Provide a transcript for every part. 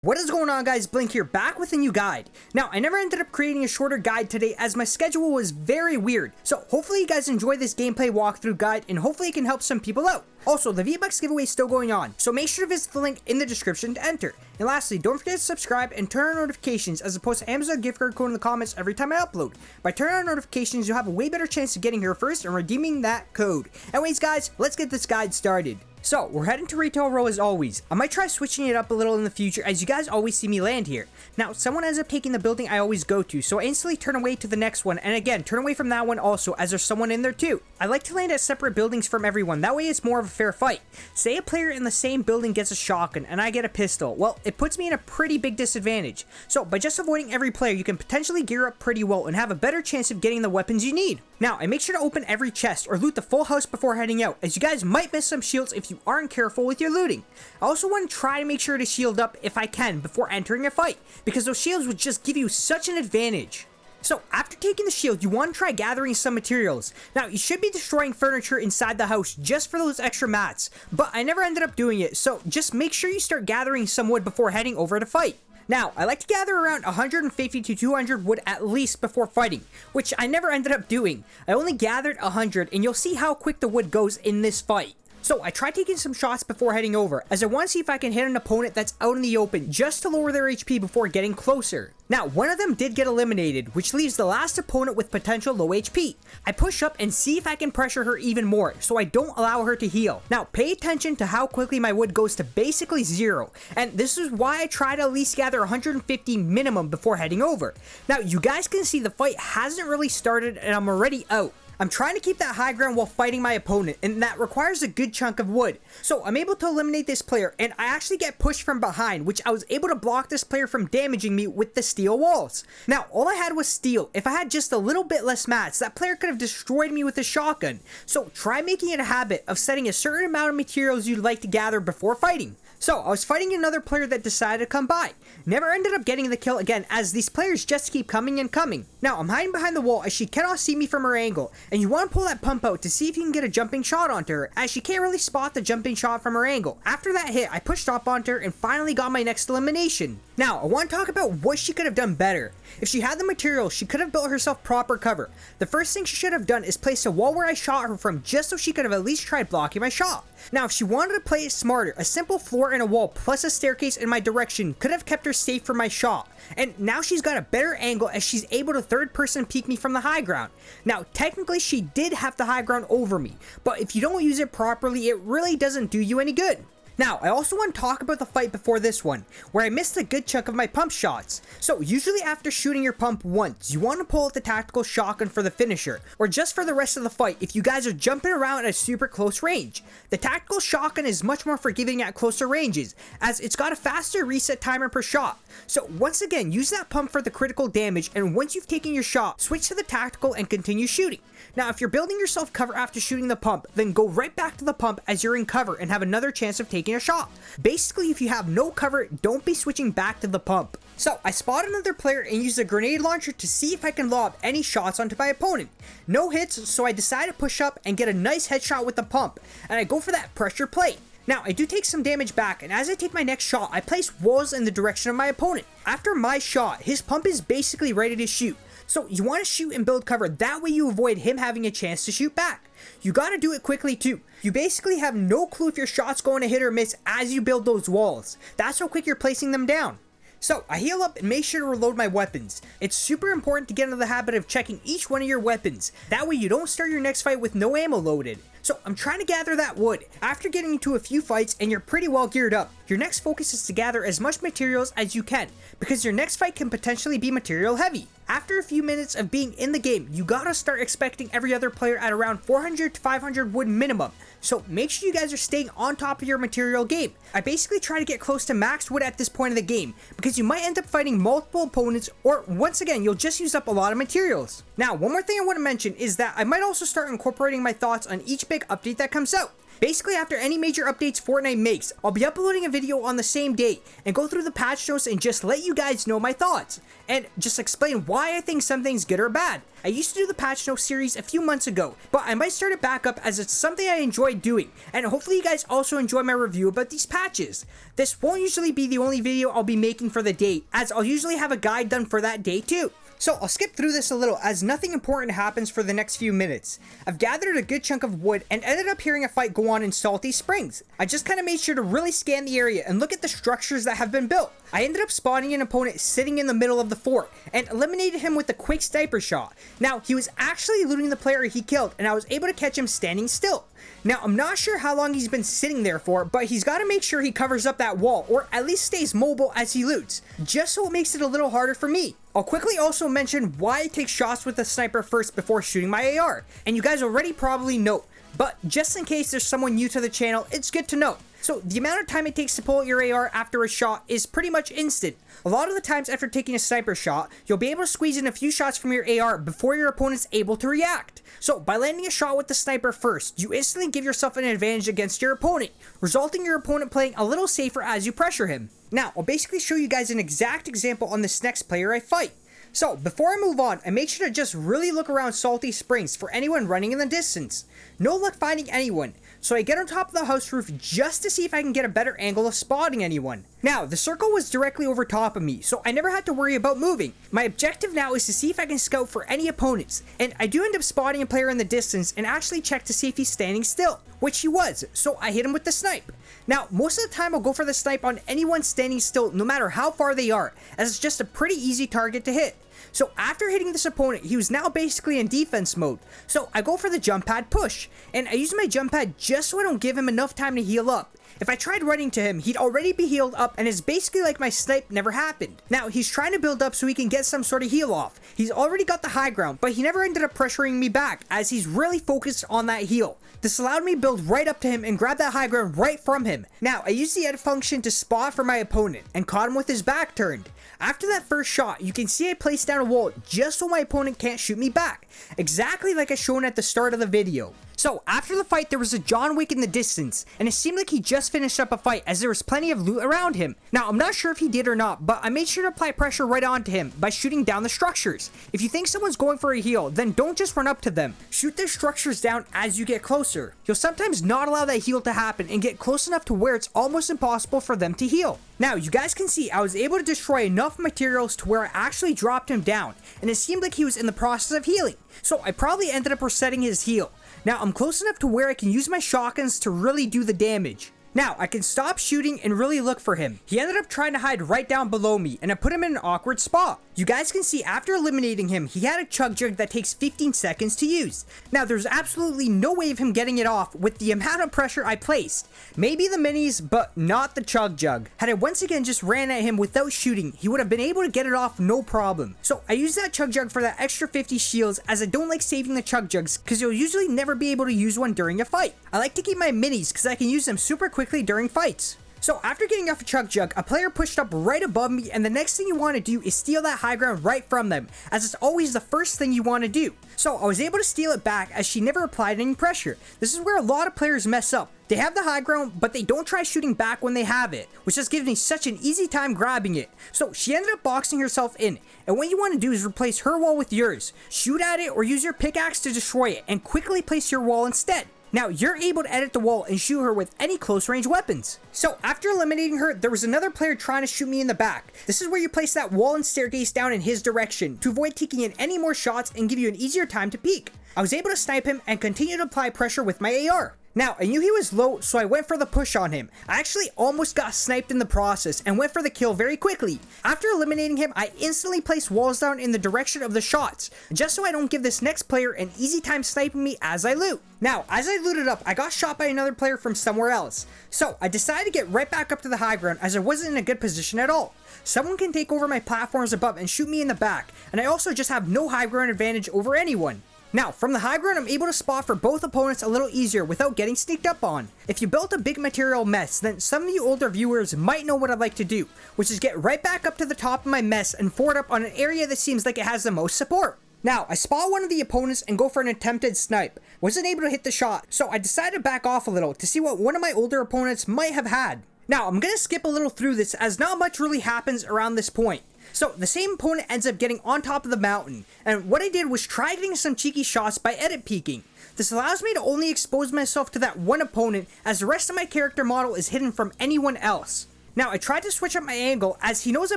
What is going on, guys? Blink here, back with a new guide. Now, I never ended up creating a shorter guide today as my schedule was very weird. So hopefully you guys enjoy this gameplay walkthrough guide and hopefully it can help some people out. Also, the V-Bucks giveaway is still going on, so make sure to visit the link in the description to enter. And lastly, don't forget to subscribe and turn on notifications as opposed to Amazon gift card code in the comments every time I upload. By turning on notifications, you'll have a way better chance of getting here first and redeeming that code. Anyways, guys, let's get this guide started. So, we're heading to Retail Row as always. I might try switching it up a little in the future as you guys always see me land here. Now, someone ends up taking the building I always go to, so I instantly turn away to the next one, and again, turn away from that one also as there's someone in there too. I like to land at separate buildings from everyone, that way it's more of a fair fight. Say a player in the same building gets a shotgun and I get a pistol, well, it puts me in a pretty big disadvantage. So, by just avoiding every player, you can potentially gear up pretty well and have a better chance of getting the weapons you need. Now, I make sure to open every chest or loot the full house before heading out, as you guys might miss some shields if you aren't careful with your looting. I also want to try to make sure to shield up if I can before entering a fight, because those shields would just give you such an advantage. So, after taking the shield, you want to try gathering some materials. Now, you should be destroying furniture inside the house just for those extra mats, but I never ended up doing it, so just make sure you start gathering some wood before heading over to fight. Now, I like to gather around 150 to 200 wood at least before fighting, which I never ended up doing. I only gathered 100, and you'll see how quick the wood goes in this fight. So I tried taking some shots before heading over, as I want to see if I can hit an opponent that's out in the open just to lower their HP before getting closer. Now, one of them did get eliminated, which leaves the last opponent with potential low HP. I push up and see if I can pressure her even more, so I don't allow her to heal. Now, pay attention to how quickly my wood goes to basically zero, and this is why I try to at least gather 150 minimum before heading over. Now, you guys can see the fight hasn't really started and I'm already out. I'm trying to keep that high ground while fighting my opponent, and that requires a good chunk of wood. So I'm able to eliminate this player, and I actually get pushed from behind, which I was able to block this player from damaging me with the steel walls. Now, all I had was steel. If I had just a little bit less mats, that player could have destroyed me with a shotgun. So try making it a habit of setting a certain amount of materials you'd like to gather before fighting. So, I was fighting another player that decided to come by. Never ended up getting the kill again, as these players just keep coming and coming. Now, I'm hiding behind the wall as she cannot see me from her angle, and you want to pull that pump out to see if you can get a jumping shot onto her, as she can't really spot the jumping shot from her angle. After that hit, I pushed up onto her and finally got my next elimination. Now, I want to talk about what she could have done better. If she had the materials, she could have built herself proper cover. The first thing she should have done is place a wall where I shot her from, just so she could have at least tried blocking my shot. Now, if she wanted to play it smarter, a simple floor and a wall plus a staircase in my direction could have kept her safe from my shot. And now she's got a better angle as she's able to third person peek me from the high ground. Now, technically she did have the high ground over me, but if you don't use it properly, it really doesn't do you any good. Now, I also want to talk about the fight before this one, where I missed a good chunk of my pump shots. So, usually after shooting your pump once, you want to pull out the tactical shotgun for the finisher, or just for the rest of the fight if you guys are jumping around at a super close range. The tactical shotgun is much more forgiving at closer ranges, as it's got a faster reset timer per shot. So, once again, use that pump for the critical damage, and once you've taken your shot, switch to the tactical and continue shooting. Now, if you're building yourself cover after shooting the pump, then go right back to the pump as you're in cover and have another chance of taking a shot. Basically, if you have no cover, don't be switching back to the pump. So, I spot another player and use a grenade launcher to see if I can lob any shots onto my opponent. No hits, so I decide to push up and get a nice headshot with the pump, and I go for that pressure play. Now, I do take some damage back, and as I take my next shot, I place walls in the direction of my opponent. After my shot, his pump is basically ready to shoot. So, you want to shoot and build cover, that way you avoid him having a chance to shoot back. You gotta do it quickly too. You basically have no clue if your shot's going to hit or miss as you build those walls. That's how quick you're placing them down. So, I heal up and make sure to reload my weapons. It's super important to get into the habit of checking each one of your weapons. That way you don't start your next fight with no ammo loaded. So, I'm trying to gather that wood. After getting into a few fights and you're pretty well geared up, your next focus is to gather as much materials as you can, because your next fight can potentially be material heavy. After a few minutes of being in the game, you gotta start expecting every other player at around 400 to 500 wood minimum. So make sure you guys are staying on top of your material game. I basically try to get close to max wood at this point of the game, because you might end up fighting multiple opponents, or once again, you'll just use up a lot of materials. Now, one more thing I want to mention is that I might also start incorporating my thoughts on each big update that comes out. Basically, after any major updates Fortnite makes, I'll be uploading a video on the same day and go through the patch notes and just let you guys know my thoughts and just explain why I think something's good or bad. I used to do the patch notes series a few months ago, but I might start it back up as it's something I enjoy doing, and hopefully you guys also enjoy my review about these patches. This won't usually be the only video I'll be making for the day, as I'll usually have a guide done for that day too. So I'll skip through this a little as nothing important happens for the next few minutes. I've gathered a good chunk of wood and ended up hearing a fight go on in Salty Springs. I just kind of made sure to really scan the area and look at the structures that have been built. I ended up spotting an opponent sitting in the middle of the fort and eliminated him with a quick sniper shot. Now, he was actually looting the player he killed and I was able to catch him standing still. Now, I'm not sure how long he's been sitting there for, but he's got to make sure he covers up that wall or at least stays mobile as he loots, just so it makes it a little harder for me. I'll quickly also mention why I take shots with the sniper first before shooting my AR, and you guys already probably know, but just in case there's someone new to the channel, it's good to know. So the amount of time it takes to pull out your AR after a shot is pretty much instant. A lot of the times after taking a sniper shot, you'll be able to squeeze in a few shots from your AR before your opponent's able to react. So by landing a shot with the sniper first, you instantly give yourself an advantage against your opponent, resulting in your opponent playing a little safer as you pressure him. Now, I'll basically show you guys an exact example on this next player I fight. So, before I move on, I make sure to just really look around Salty Springs for anyone running in the distance. No luck finding anyone, so I get on top of the house roof just to see if I can get a better angle of spotting anyone. Now, the circle was directly over top of me, so I never had to worry about moving. My objective now is to see if I can scout for any opponents, and I do end up spotting a player in the distance and actually check to see if he's standing still, which he was, so I hit him with the snipe. Now, most of the time I'll go for the snipe on anyone standing still no matter how far they are, as it's just a pretty easy target to hit. So after hitting this opponent, he was now basically in defense mode. So I go for the jump pad push, and I use my jump pad just so I don't give him enough time to heal up. If I tried running to him, he'd already be healed up and it's basically like my snipe never happened. Now, he's trying to build up so he can get some sort of heal off. He's already got the high ground, but he never ended up pressuring me back as he's really focused on that heal. This allowed me to build right up to him and grab that high ground right from him. Now, I used the edit function to spot for my opponent and caught him with his back turned. After that first shot, you can see I placed down a wall just so my opponent can't shoot me back, exactly like I shown at the start of the video. So after the fight, there was a John Wick in the distance, and it seemed like he just finished up a fight as there was plenty of loot around him. Now, I'm not sure if he did or not, but I made sure to apply pressure right onto him by shooting down the structures. If you think someone's going for a heal, then don't just run up to them. Shoot their structures down as you get closer. You'll sometimes not allow that heal to happen and get close enough to where it's almost impossible for them to heal. Now, you guys can see I was able to destroy enough materials to where I actually dropped him down, and it seemed like he was in the process of healing. So I probably ended up resetting his heal. Now, I'm close enough to where I can use my shotguns to really do the damage. Now, I can stop shooting and really look for him. He ended up trying to hide right down below me, and I put him in an awkward spot. You guys can see after eliminating him, he had a chug jug that takes 15 seconds to use. Now, there's absolutely no way of him getting it off with the amount of pressure I placed. Maybe the minis, but not the chug jug. Had I once again just ran at him without shooting, he would have been able to get it off no problem. So I used that chug jug for that extra 50 shields, as I don't like saving the chug jugs because you'll usually never be able to use one during a fight. I like to keep my minis because I can use them super quickly during fights. So after getting off a chug jug, a player pushed up right above me, and the next thing you want to do is steal that high ground right from them, as it's always the first thing you want to do. So I was able to steal it back as she never applied any pressure. This is where a lot of players mess up. They have the high ground, but they don't try shooting back when they have it, which just gives me such an easy time grabbing it. So she ended up boxing herself in, and what you want to do is replace her wall with yours. Shoot at it or use your pickaxe to destroy it, and quickly place your wall instead. Now, you're able to edit the wall and shoot her with any close range weapons. So, after eliminating her, there was another player trying to shoot me in the back. This is where you place that wall and staircase down in his direction to avoid taking in any more shots and give you an easier time to peek. I was able to snipe him and continue to apply pressure with my AR. Now, I knew he was low, so I went for the push on him. I actually almost got sniped in the process and went for the kill very quickly. After eliminating him, I instantly placed walls down in the direction of the shots, just so I don't give this next player an easy time sniping me as I loot. Now, as I looted up, I got shot by another player from somewhere else. So, I decided to get right back up to the high ground as I wasn't in a good position at all. Someone can take over my platforms above and shoot me in the back, and I also just have no high ground advantage over anyone. Now, from the high ground, I'm able to spot for both opponents a little easier without getting sneaked up on. If you built a big material mess, then some of you older viewers might know what I'd like to do, which is get right back up to the top of my mess and fort up on an area that seems like it has the most support. Now, I spot one of the opponents and go for an attempted snipe. Wasn't able to hit the shot, so I decided to back off a little to see what one of my older opponents might have had. Now, I'm gonna skip a little through this as not much really happens around this point. So, the same opponent ends up getting on top of the mountain, and what I did was try getting some cheeky shots by edit peeking. This allows me to only expose myself to that one opponent as the rest of my character model is hidden from anyone else. Now, I tried to switch up my angle as he knows I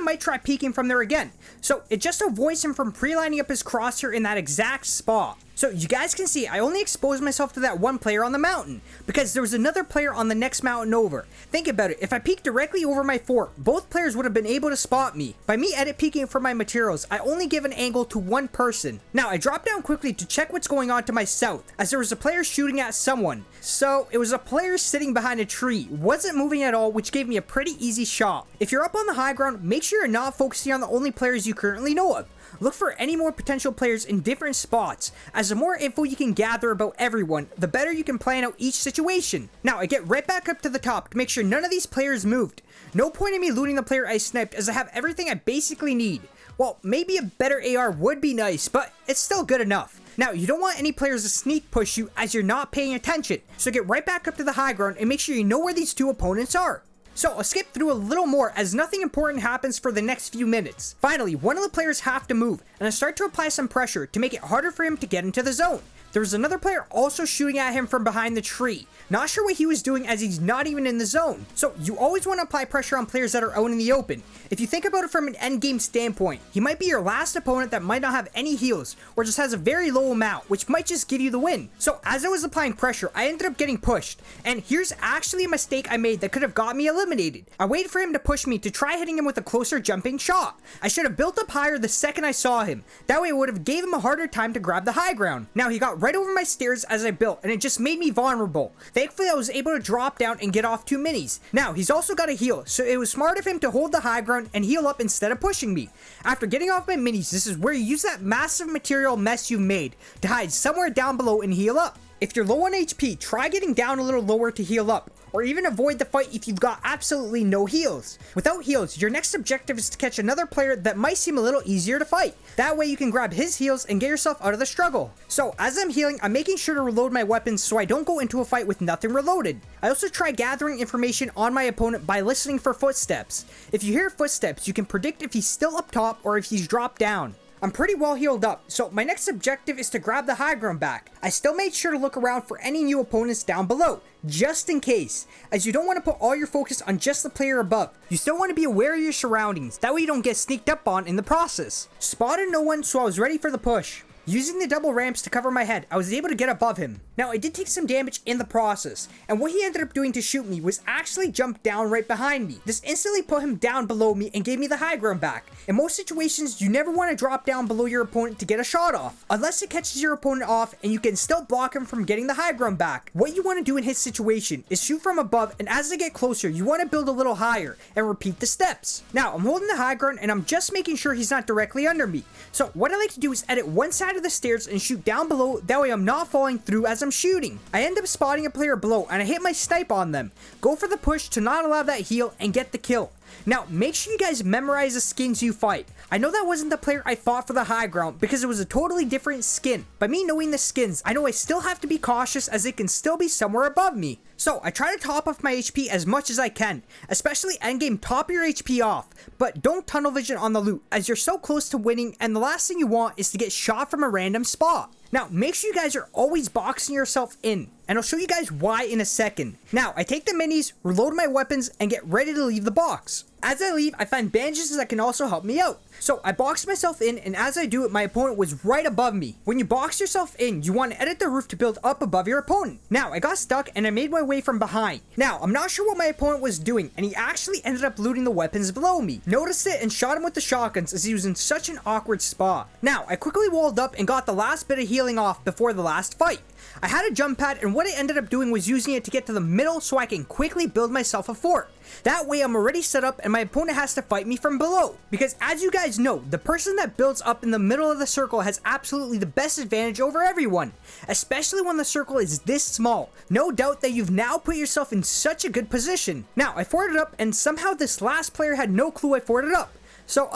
might try peeking from there again, so it just avoids him from pre-lining up his crosshair in that exact spot. So you guys can see I only exposed myself to that one player on the mountain because there was another player on the next mountain over. Think about it, if I peeked directly over my fort, both players would have been able to spot me. By me edit peeking for my materials, I only give an angle to one person. Now I dropped down quickly to check what's going on to my south as there was a player shooting at someone. So it was a player sitting behind a tree, wasn't moving at all, which gave me a pretty easy shot. If you're up on the high ground, make sure you're not focusing on the only players you currently know of. Look for any more potential players in different spots, as the more info you can gather about everyone, the better you can plan out each situation. Now, I get right back up to the top to make sure none of these players moved. No point in me looting the player I sniped as I have everything I basically need. Well, maybe a better AR would be nice, but it's still good enough. Now, you don't want any players to sneak push you as you're not paying attention, so get right back up to the high ground and make sure you know where these two opponents are. So I'll skip through a little more as nothing important happens for the next few minutes. Finally, one of the players have to move, and I start to apply some pressure to make it harder for him to get into the zone. There's another player also shooting at him from behind the tree. Not sure what he was doing as he's not even in the zone. So you always want to apply pressure on players that are out in the open. If you think about it from an endgame standpoint, he might be your last opponent that might not have any heals or just has a very low amount, which might just give you the win. So as I was applying pressure, I ended up getting pushed. And here's actually a mistake I made that could have got me eliminated. I waited for him to push me to try hitting him with a closer jumping shot. I should have built up higher the second I saw him. That way it would have gave him a harder time to grab the high ground. Now he got right over my stairs as I built, and it just made me vulnerable. Thankfully, I was able to drop down and get off 2 minis. Now, he's also got a heal, so it was smart of him to hold the high ground and heal up instead of pushing me. After getting off my minis, this is where you use that massive material mess you've made to hide somewhere down below and heal up. If you're low on HP, try getting down a little lower to heal up, or even avoid the fight if you've got absolutely no heals. Without heals, your next objective is to catch another player that might seem a little easier to fight. That way you can grab his heals and get yourself out of the struggle. So as I'm healing, I'm making sure to reload my weapons so I don't go into a fight with nothing reloaded. I also try gathering information on my opponent by listening for footsteps. If you hear footsteps, you can predict if he's still up top or if he's dropped down. I'm pretty well healed up, so my next objective is to grab the high ground back. I still made sure to look around for any new opponents down below, just in case, as you don't want to put all your focus on just the player above. You still want to be aware of your surroundings, that way you don't get sneaked up on in the process. Spotted no one, so I was ready for the push. Using the double ramps to cover my head, I was able to get above him. Now, I did take some damage in the process, and what he ended up doing to shoot me was actually jump down right behind me. This instantly put him down below me and gave me the high ground back. In most situations, you never want to drop down below your opponent to get a shot off, unless it catches your opponent off and you can still block him from getting the high ground back. What you want to do in his situation is shoot from above, and as they get closer, you want to build a little higher and repeat the steps. Now, I'm holding the high ground and I'm just making sure he's not directly under me. So what I like to do is edit one side of the stairs and shoot down below, that way I'm not falling through as I'm shooting. I end up spotting a player below and I hit my snipe on them. Go for the push to not allow that heal and get the kill. Now, make sure you guys memorize the skins you fight. I know that wasn't the player I fought for the high ground because it was a totally different skin. By me knowing the skins, I know I still have to be cautious as it can still be somewhere above me. So I try to top off my HP as much as I can, especially endgame, top your HP off, but don't tunnel vision on the loot as you're so close to winning and the last thing you want is to get shot from a random spot. Now, make sure you guys are always boxing yourself in, and I'll show you guys why in a second. Now, I take the minis, reload my weapons, and get ready to leave the box. As I leave, I find bandages that can also help me out. So I box myself in, and as I do it, my opponent was right above me. When you box yourself in, you want to edit the roof to build up above your opponent. Now, I got stuck, and I made my way from behind. Now, I'm not sure what my opponent was doing, and he actually ended up looting the weapons below me. Noticed it and shot him with the shotguns as he was in such an awkward spot. Now, I quickly walled up and got the last bit of healing off before the last fight. I had a jump pad, and what I ended up doing was using it to get to the middle so I can quickly build myself a fort. That way I'm already set up and my opponent has to fight me from below. Because as you guys know, the person that builds up in the middle of the circle has absolutely the best advantage over everyone. Especially when the circle is this small. No doubt that you've now put yourself in such a good position. Now, I forted up and somehow this last player had no clue I forted up. So,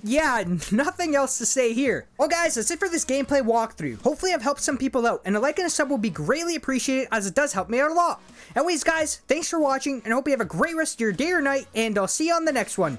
yeah, nothing else to say here. Well, guys, that's it for this gameplay walkthrough. Hopefully I've helped some people out, and a like and a sub will be greatly appreciated as it does help me out a lot. Anyways, guys, thanks for watching, and I hope you have a great rest of your day or night, and I'll see you on the next one.